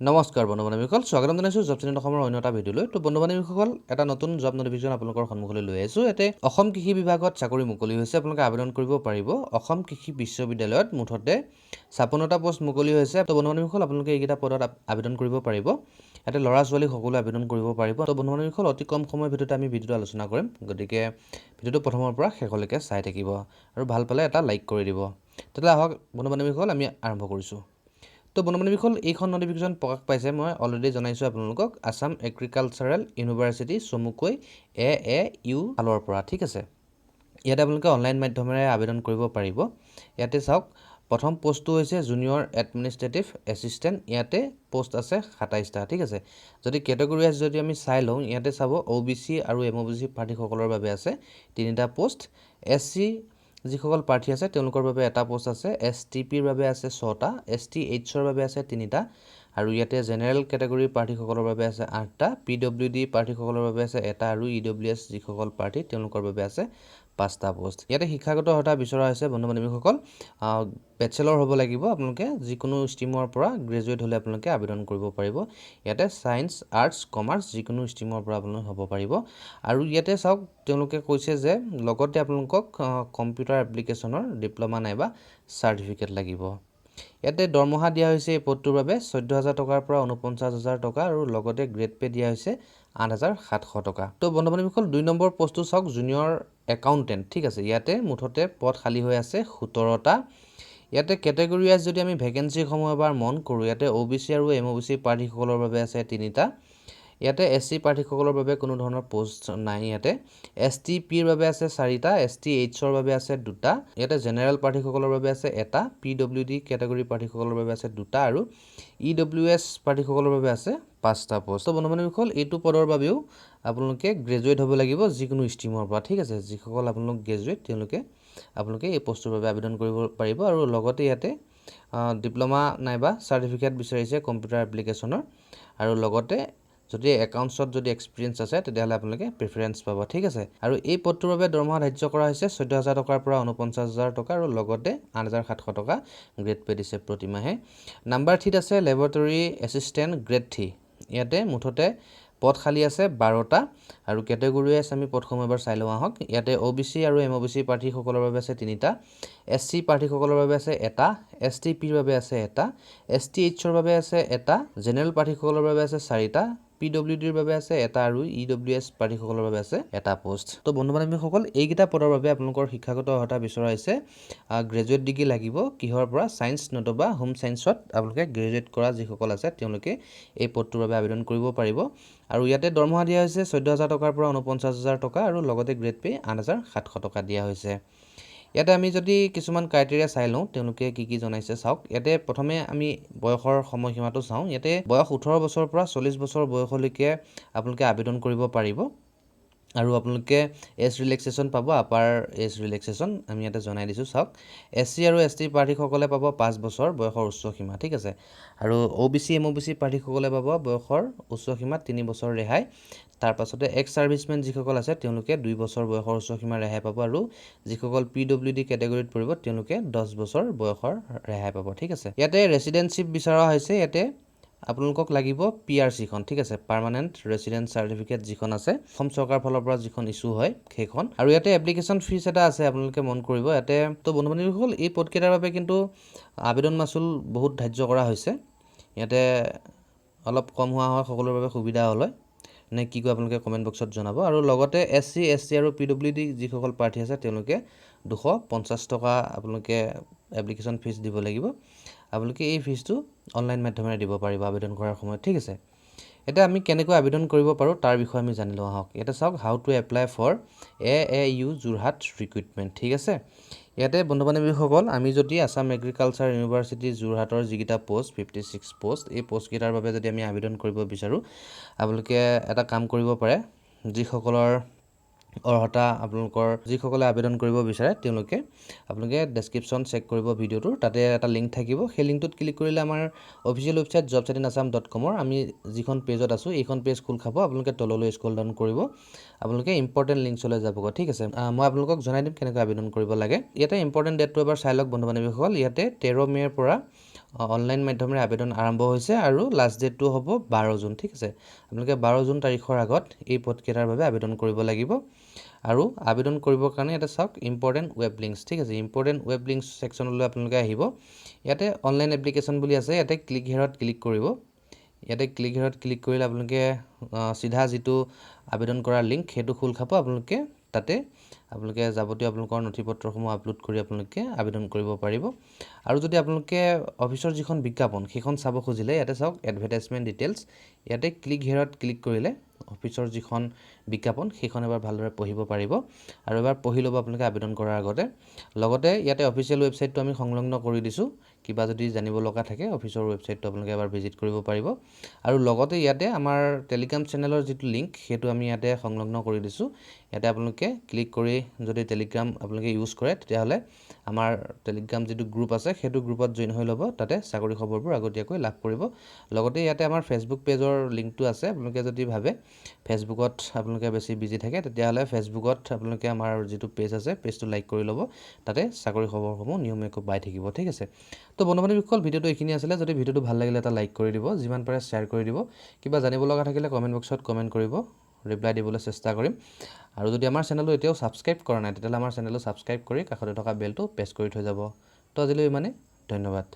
নমস্কাৰ বন্ধু বান্ধৱীসকল, স্বাগতম জনাইছোঁ জব চেনেল অসমৰ অন্য এটা ভিডিঅ'লৈ। তো বন্ধু বান্ধৱীসকল, এটা নতুন জব নটিফিকেশ্যন আপোনালোকৰ সন্মুখলৈ লৈ আহিছোঁ। ইয়াতে অসম কৃষি বিভাগত চাকৰি মুকলি হৈছে, আপোনালোকে আবেদন কৰিব পাৰিব। অসম কৃষি বিশ্ববিদ্যালয়ত মুঠতে 56টা পোষ্ট মুকলি হৈছে। তো বন্ধু বান্ধৱীসকল, আপোনালোকে এইকেইটা পদত আবেদন কৰিব পাৰিব। ইয়াতে ল'ৰা ছোৱালী সকলোৱে আবেদন কৰিব পাৰিব। তো বন্ধু বান্ধৱীসকল, অতি কম সময়ৰ ভিতৰতে আমি ভিডিঅ'টো আলোচনা কৰিম, গতিকে ভিডিঅ'টো প্ৰথমৰ পৰা শেষলৈকে চাই থাকিব আৰু ভাল পালে এটা লাইক কৰি দিব। তেতিয়াহ'লে আহক বন্ধু বান্ধৱীসকল, আমি আৰম্ভ কৰিছোঁ। তো বন্ধু বান্ধৱীসকল, এইখন নটিফিকেশ্যন প্ৰকাশ পাইছে, মই অলৰেডি জনাইছোঁ আপোনালোকক, আছাম এগ্ৰিকালচাৰেল ইউনিভাৰ্চিটি চমুকৈ AAU ফালৰ পৰা। ঠিক আছে, ইয়াতে আপোনালোকে অনলাইন মাধ্যমেৰে আবেদন কৰিব পাৰিব। ইয়াতে চাওক, প্ৰথম পোষ্টটো হৈছে জুনিয়ৰ এডমিনিষ্ট্ৰেটিভ এছিষ্টেণ্ট। ইয়াতে পোষ্ট আছে 27টা। ঠিক আছে, যদি কেটেগৰী আছে যদি আমি চাই লওঁ, ইয়াতে চাব OBC আৰু MOBC প্ৰাৰ্থীসকলৰ বাবে আছে 3টা পোষ্ট। SC যিসকল প্ৰাৰ্থী আছে তেওঁলোকৰ বাবে এটা পোষ্ট আছে। STPৰ বাবে আছে 6টা, STHৰ বাবে আছে 3টা, আৰু ইয়াতে জেনেৰেল কেটেগৰীৰ প্ৰাৰ্থীসকলৰ বাবে আছে 8টা, PWD প্ৰাৰ্থীসকলৰ বাবে আছে এটা, আৰু EWS যিসকল প্ৰাৰ্থী তেওঁলোকৰ বাবে আছে 5টা পোষ্ট। ইয়াতে শিক্ষাগত অৰ্হতা বিচৰা হৈছে বন্ধু বান্ধৱীসকল, বেচেলৰ হ'ব লাগিব। আপোনালোকে যিকোনো ষ্ট্ৰীমৰ পৰা গ্ৰেজুৱেট হ'লে আপোনালোকে আবেদন কৰিব পাৰিব। ইয়াতে ছায়েন্স, আৰ্টছ, কমাৰ্চ যিকোনো ষ্ট্ৰীমৰ পৰা আপোনালোকে হ'ব পাৰিব। আৰু ইয়াতে চাওক, তেওঁলোকে কৈছে যে লগতে আপোনালোকক কম্পিউটাৰ এপ্লিকেশ্যনৰ ডিপ্ল'মা নাইবা চাৰ্টিফিকেট লাগিব। ইয়াতে দৰমহা দিয়া হৈছে এই পদটোৰ বাবে 14,000 টকাৰ পৰা 49,000 টকা, আৰু লগতে গ্ৰেড পে দিয়া হৈছে 8,700 টকা। তো বন্ধু বান্ধৱীসকল, 2 নম্বৰ পোষ্টটো চাওক, জুনিয়ৰ একাউণ্টেণ্ট। ঠিক আছে, ইয়াতে মুঠতে পদ খালী হৈ আছে 17টা। ইয়াতে কেটেগৰী ৱাইজ যদি আমি ভেকেঞ্চিসমূহ এবাৰ মন কৰোঁ, ইয়াতে OBC আৰু MOBC প্ৰাৰ্থীসকলৰ বাবে আছে 3টা। ইয়াতে SC প্ৰাৰ্থীসকলৰ বাবে কোনো ধৰণৰ পোষ্ট নাই। ইয়াতে STPৰ বাবে আছে 4টা, STHৰ বাবে আছে 2টা, ইয়াতে জেনেৰেল প্ৰাৰ্থীসকলৰ বাবে আছে এটা, PWD কেটেগৰী প্ৰাৰ্থীসকলৰ বাবে আছে 2টা, আৰু EWS প্ৰাৰ্থীসকলৰ বাবে আছে 5টা পোষ্ট। বন্ধু বান্ধৱীসকল, এইটো পদৰ বাবেও আপোনালোকে গ্ৰেজুৱেট হ'ব লাগিব যিকোনো ষ্ট্ৰীমৰ পৰা। ঠিক আছে, যিসকল আপোনালোক গ্ৰেজুৱেট আপোনালোকে এই পোষ্টটোৰ বাবে আবেদন কৰিব পাৰিব। আৰু লগতে ইয়াতে ডিপ্ল'মা নাইবা চাৰ্টিফিকেট বিচাৰিছে কম্পিউটাৰ এপ্লিকেশ্যনৰ, আৰু লগতে যদি একাউণ্টছত যদি এক্সপিৰিয়েঞ্চ আছে তেতিয়াহ'লে আপোনালোকে প্ৰিফাৰেঞ্চ পাব। ঠিক আছে, আৰু এই পদটোৰ বাবে দৰমহা ধাৰ্য কৰা হৈছে 14,000 টকাৰ পৰা 49,000 টকা, আৰু লগতে 8,700 টকা গ্ৰেড পে দিছে প্ৰতিমাহে। নাম্বাৰ 3ত আছে লেবৰেটৰী এছিষ্টেণ্ট Gr-III। ইয়াতে মুঠতে পদ খালী আছে 12টা, আৰু কেটেগৰী ৱাইজ আমি পদসমূহ এবাৰ চাই লওঁ আহক। ইয়াতে OBC আৰু MOBC প্ৰাৰ্থীসকলৰ বাবে আছে 3টা, SC প্ৰাৰ্থীসকলৰ বাবে আছে এটা, STPৰ বাবে আছে এটা, STHৰ বাবে আছে এটা, জেনেৰেল প্ৰাৰ্থীসকলৰ বাবে আছে 4টা, PWDৰ বাবে আছে এটা, আৰু EWS প্ৰাৰ্থীসকলৰ বাবে আছে এটা পোষ্ট। তো বন্ধু বান্ধৱীসকল, এইকেইটা পদৰ বাবে আপোনালোকৰ শিক্ষাগত অৰ্হতা বিচৰা হৈছে গ্ৰেজুৱেট ডিগ্ৰী লাগিব। কিহৰ পৰা? ছায়েন্স নতুবা হোম ছায়েন্সত আপোনালোকে গ্ৰেজুৱেট কৰা যিসকল আছে তেওঁলোকে এই পদটোৰ বাবে আবেদন কৰিব পাৰিব। আৰু ইয়াতে দৰমহা দিয়া হৈছে 14,000 টকাৰ পৰা 49,000 টকা, আৰু লগতে গ্ৰেড পে 8,700 টকা দিয়া হৈছে। ইয়াতে আমি যদি কিছুমান ক্ৰাইটেৰিয়া চাই লওঁ, তেওঁলোকে কি কি জনাইছে চাওক। ইয়াতে প্ৰথমে আমি বয়সৰ সময়সীমাটো চাওঁ। ইয়াতে বয়স 18 বছৰৰ পৰা 40 বছৰ বয়সলৈকে আপোনালোকে আবেদন কৰিব পাৰিব, আৰু আপোনালোকে এজ ৰিলেক্সেশ্যন পাব, আপাৰ এজ ৰিলেক্সেশ্যন আমি ইয়াতে জনাই দিছোঁ চাওক। SC আৰু ST প্ৰাৰ্থীসকলে পাব 5 বছৰ বয়সৰ উচ্চ সীমা। ঠিক আছে, আৰু OBC MOBC প্ৰাৰ্থীসকলে পাব বয়সৰ উচ্চ সীমা 3 বছৰ ৰেহাই। তাৰপাছতে এক্স ছাৰ্ভিচমেন যিসকল আছে তেওঁলোকে 2 বছৰ বয়সৰ উচ্চ সীমা ৰেহাই পাব, আৰু যিসকল PWD কেটেগৰীত পৰিব তেওঁলোকে 10 বছৰ বয়সৰ ৰেহাই পাব। ঠিক আছে, ইয়াতে ৰেচিডেণ্টশ্বিপ বিচৰা হৈছে। ইয়াতে আপোনালোকক লাগিব PRC-খন। ঠিক আছে, পাৰ্মানেণ্ট ৰেচিডেণ্ট চাৰ্টিফিকেট যিখন আছে অসম চৰকাৰৰ ফালৰ পৰা যিখন ইছ্যু হয় সেইখন। আৰু ইয়াতে এপ্লিকেশ্যন ফিজ এটা আছে, আপোনালোকে মন কৰিব ইয়াতে। তো বন্ধু বান্ধৱীসকল, এই পদকেইটাৰ বাবে কিন্তু আবেদন মাচুল বহুত ধাৰ্য কৰা হৈছে। ইয়াতে অলপ কম হোৱা হয় সকলোৰে বাবে সুবিধা হ'ল হয়, নে কি কয় আপোনালোকে কমেণ্ট বক্সত জনাব। আৰু লগতে SC ST আৰু PWD যিসকল প্ৰাৰ্থী আছে তেওঁলোকে 250 টকা আপোনালোকে এপ্লিকেশ্যন ফিজ দিব লাগিব। আপোনালোকে এই ফিজটো অনলাইন মাধ্যমেৰে দিব পাৰিব আবেদন কৰাৰ সময়ত। ঠিক আছে, এতিয়া আমি কেনেকৈ আবেদন কৰিব পাৰোঁ তাৰ বিষয়ে আমি জানি লওঁ আহক। ইয়াতে চাওক, how to apply for AAU Jorhat Recruitment। ঠিক আছে, ইয়াতে বন্ধু বান্ধৱীসকল, আমি যদি আছাম এগ্ৰিকালচাৰ ইউনিভাৰ্চিটি যোৰহাটৰ যিকেইটা পোষ্ট 56 পোষ্ট, এই পোষ্টকেইটাৰ বাবে যদি আমি আবেদন কৰিব বিচাৰোঁ, আপোনালোকে এটা কাম কৰিব পাৰে। যিসকলৰ অৰ্হতা আপোনালোকৰ যিসকলে আবেদন কৰিব বিচাৰে আপোনালোকে ডেছক্ৰিপশ্যন চেক কৰিব ভিডিঅ'টোৰ, তাতে এটা লিংক থাকিব। সেই লিংকটোত ক্লিক কৰিলে আমাৰ অফিচিয়েল ৱেবছাইট jobchatinasam.com আমি যিখন পেজত আছোঁ এইখন পেজ খোল খাব। আপোনালোকে তললৈ স্ক্ৰল ডাউন কৰিব, আপোনালোকে ইম্পৰ্টেণ্ট লিংকছলৈ যাবগৈ। ঠিক আছে, মই আপোনালোকক জনাই দিম কেনেকৈ আবেদন কৰিব লাগে। ইয়াতে ইম্পৰ্টেণ্ট ডেটটো এবাৰ চাই লওক বন্ধু বান্ধৱীসকল। ইয়াতে 13 মে'ৰ পৰা অনলাইন মাধ্যমেৰে আবেদন আৰম্ভ হৈছে আৰু লাষ্ট ডেটটো হ'ব 12 জুন ঠিক আছে আপোনালোকে 12 জুন তাৰিখৰ আগত এই পদকেইটাৰ বাবে আবেদন কৰিব লাগিব আৰু আবেদন কৰিবৰ কাৰণে এটা চাওক ইম্পৰ্টেণ্ট ৱেব লিংকছ ঠিক আছে ইম্পৰ্টেণ্ট ৱেব লিংকছ ছেকশ্যনলৈ আপোনালোকে আহিব ইয়াতে অনলাইন এপ্লিকেশ্যন বুলি আছে ইয়াতে ক্লিক হেয়াৰত ক্লিক কৰিব ইয়াতে ক্লিক হেয়াৰত ক্লিক কৰিলে আপোনালোকে সিধা যিটো আবেদন কৰাৰ লিংক সেইটো খোল খাব আপোনালোকে তাতে আপোনালোকে যাৱতীয় আপোনালোকৰ নথিপত্ৰসমূহ আপলোড কৰি আপোনালোকে আবেদন কৰিব পাৰিব আৰু যদি আপোনালোকে অফিচৰ যিখন বিজ্ঞাপন সেইখন চাব খুজিলে ইয়াতে চাওক এডভাৰটাইজমেণ্ট ডিটেইলছ ইয়াতে ক্লিক হেয়াৰত ক্লিক কৰিলে অফিচৰ যিখন বিজ্ঞাপন সেইখন এবাৰ ভালদৰে পঢ়িব পাৰিব আৰু এবাৰ পঢ়ি ল'ব আপোনালোকে আবেদন কৰাৰ আগতে লগতে ইয়াতে অফিচিয়েল ৱেবছাইটটো আমি সংলগ্ন কৰি দিছোঁ কিবা যদি জানিব লগা থাকে অফিচৰ ৱেবছাইটটো আপোনালোকে এবাৰ ভিজিট কৰিব পাৰিব আৰু লগতে ইয়াতে আমাৰ টেলিগ্ৰাম চেনেলৰ যিটো লিংক সেইটো আমি ইয়াতে সংলগ্ন কৰি দিছোঁ ইয়াতে আপোনালোকে ক্লিক কৰি যদি টেলিগ্ৰাম আপোনালোকে ইউজ কৰে তেতিয়াহ'লে আমাৰ টেলিগ্ৰাম যিটো গ্ৰুপ আছে সেইটো গ্ৰুপত জইন হৈ ল'ব তাতে চাকৰি খবৰবোৰ আগতীয়াকৈ লাভ কৰিব লগতে ইয়াতে আমাৰ ফেচবুক পেজৰ লিংকটো আছে আপোনালোকে যদি ভাবে ফেচবুকত আপোনালোকে বেছি বিজি থাকে তেতিয়াহ'লে ফেচবুকত আপোনালোকে আমাৰ যিটো পেজ আছে পেজটো লাইক কৰি ল'ব তাতে চাকৰি খবৰসমূহ নিয়মীয়াকৈ পাই থাকিব ঠিক আছে তো বন্ধু-বান্ধৱীসকল ভিডিঅ'টো এইখিনি আছিলে যদি ভিডিঅ'টো ভাল লাগিলে এটা লাইক কৰি দিব যিমান পাৰে শ্বেয়াৰ কৰি দিব কিবা জানিব লগা থাকিলে কমেণ্ট বক্সত কমেণ্ট কৰিব ৰিপ্লাই দিবলৈ চেষ্টা কৰিম আৰু যদি আমাৰ চেনেলটো এতিয়াও ছাবস্ক্ৰাইব কৰা নাই তেতিয়াহ'লে আমাৰ চেনেলটো ছাবস্ক্ৰাইব কৰি কাষতে থকা বেলটো প্ৰেছ কৰি থৈ যাব তো আজিলৈ ইমানেই ধন্যবাদ